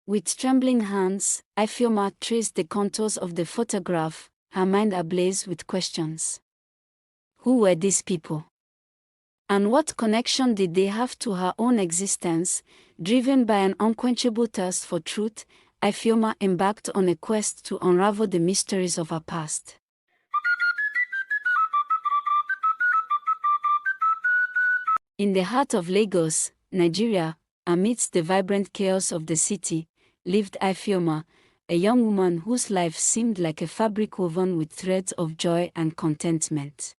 With trembling hands, Ifeoma traced the contours of the photograph, her mind ablaze with questions. Who were these people? And what connection did they have to her own existence? Driven by an unquenchable thirst for truth, Ifeoma embarked on a quest to unravel the mysteries of her past. In the heart of Lagos, Nigeria, amidst the vibrant chaos of the city, lived Ifeoma, a young woman whose life seemed like a fabric woven with threads of joy and contentment.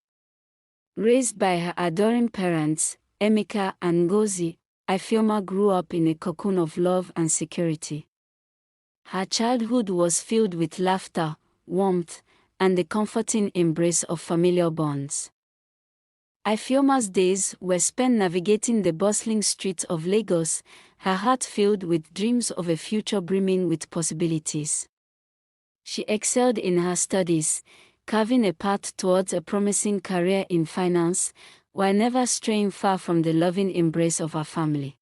Raised by her adoring parents, Emeka and Ngozi, Ifeoma grew up in a cocoon of love and security. Her childhood was filled with laughter, warmth, and the comforting embrace of familiar bonds. Ifeoma's days were spent navigating the bustling streets of Lagos, her heart filled with dreams of a future brimming with possibilities. She excelled in her studies, carving a path towards a promising career in finance, while never straying far from the loving embrace of her family.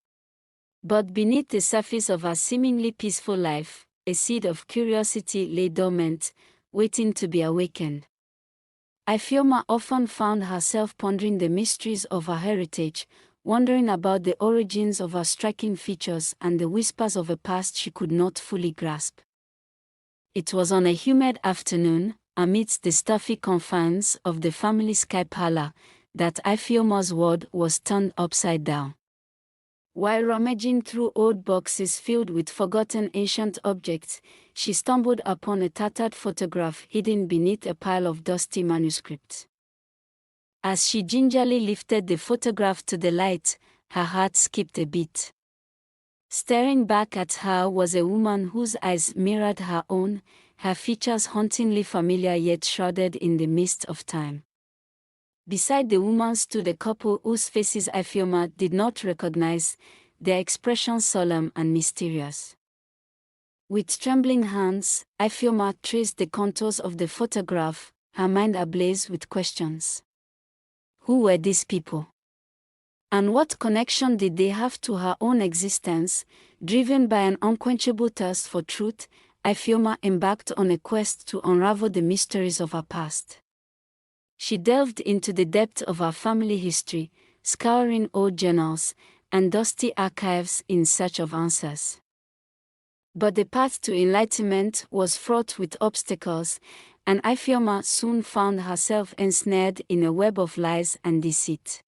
But beneath the surface of her seemingly peaceful life, a seed of curiosity lay dormant, waiting to be awakened. Ifeoma often found herself pondering the mysteries of her heritage, wondering about the origins of her striking features and the whispers of a past she could not fully grasp. It was on a humid afternoon, amidst the stuffy confines of the family sky parlor, that Ifeoma's world was turned upside down. While rummaging through old boxes filled with forgotten ancient objects, she stumbled upon a tattered photograph hidden beneath a pile of dusty manuscripts. As she gingerly lifted the photograph to the light, her heart skipped a beat. Staring back at her was a woman whose eyes mirrored her own, her features hauntingly familiar yet shrouded in the mist of time. Beside the woman stood a couple whose faces Ifeoma did not recognize, their expressions solemn and mysterious. With trembling hands, Ifeoma traced the contours of the photograph, her mind ablaze with questions. Who were these people? And what connection did they have to her own existence? Driven by an unquenchable thirst for truth, Ifeoma embarked on a quest to unravel the mysteries of her past. She delved into the depth of her family history, scouring old journals and dusty archives in search of answers. But the path to enlightenment was fraught with obstacles, and Ifeoma soon found herself ensnared in a web of lies and deceit.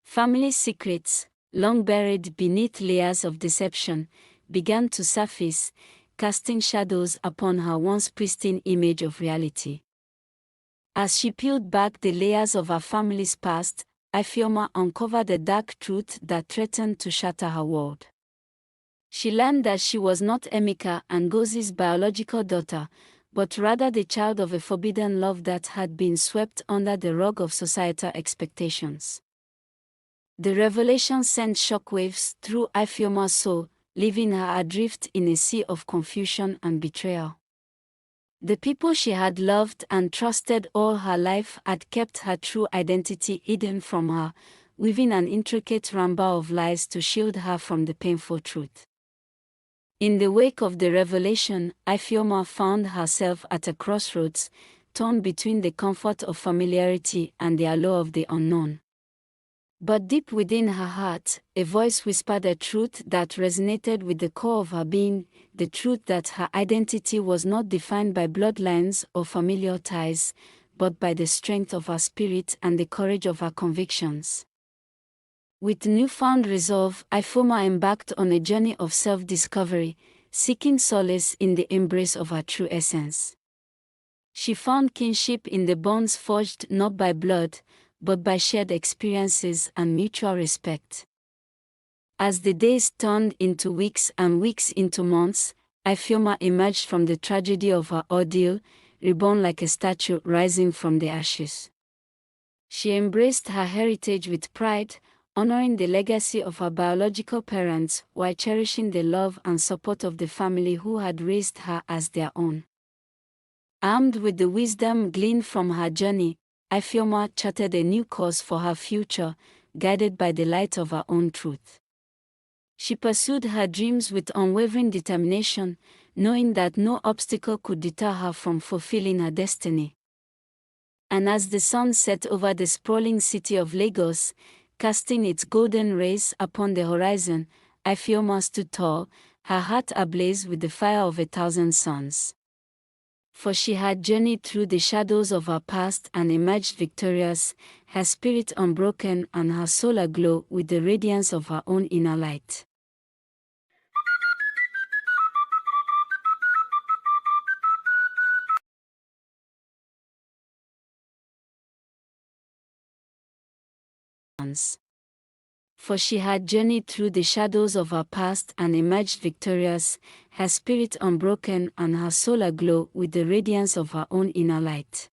Family secrets, long buried beneath layers of deception, began to surface, casting shadows upon her once pristine image of reality. As she peeled back the layers of her family's past, Ifeoma uncovered a dark truth that threatened to shatter her world. She learned that she was not Emeka and Ngozi's biological daughter, but rather the child of a forbidden love that had been swept under the rug of societal expectations. The revelation sent shockwaves through Ifeoma's soul, leaving her adrift in a sea of confusion and betrayal. The people she had loved and trusted all her life had kept her true identity hidden from her, weaving an intricate ramble of lies to shield her from the painful truth. In the wake of the revelation, Ifeoma found herself at a crossroads, torn between the comfort of familiarity and the allure of the unknown. But deep within her heart, a voice whispered a truth that resonated with the core of her being, the truth that her identity was not defined by bloodlines or familial ties, but by the strength of her spirit and the courage of her convictions. With newfound resolve, Ifeoma embarked on a journey of self-discovery, seeking solace in the embrace of her true essence. She found kinship in the bonds forged not by blood, but by shared experiences and mutual respect. As the days turned into weeks and weeks into months, Ifeoma emerged from the tragedy of her ordeal, reborn like a statue rising from the ashes. She embraced her heritage with pride, honoring the legacy of her biological parents while cherishing the love and support of the family who had raised her as their own. Armed with the wisdom gleaned from her journey, Ifeoma charted a new course for her future, guided by the light of her own truth. She pursued her dreams with unwavering determination, knowing that no obstacle could deter her from fulfilling her destiny. And as the sun set over the sprawling city of Lagos, casting its golden rays upon the horizon, Ifeoma stood tall, her heart ablaze with the fire of 1,000 suns. For she had journeyed through the shadows of her past and emerged victorious, her spirit unbroken and her soul aglow with the radiance of her own inner light. For she had journeyed through the shadows of her past and emerged victorious, her spirit unbroken and her soul aglow with the radiance of her own inner light.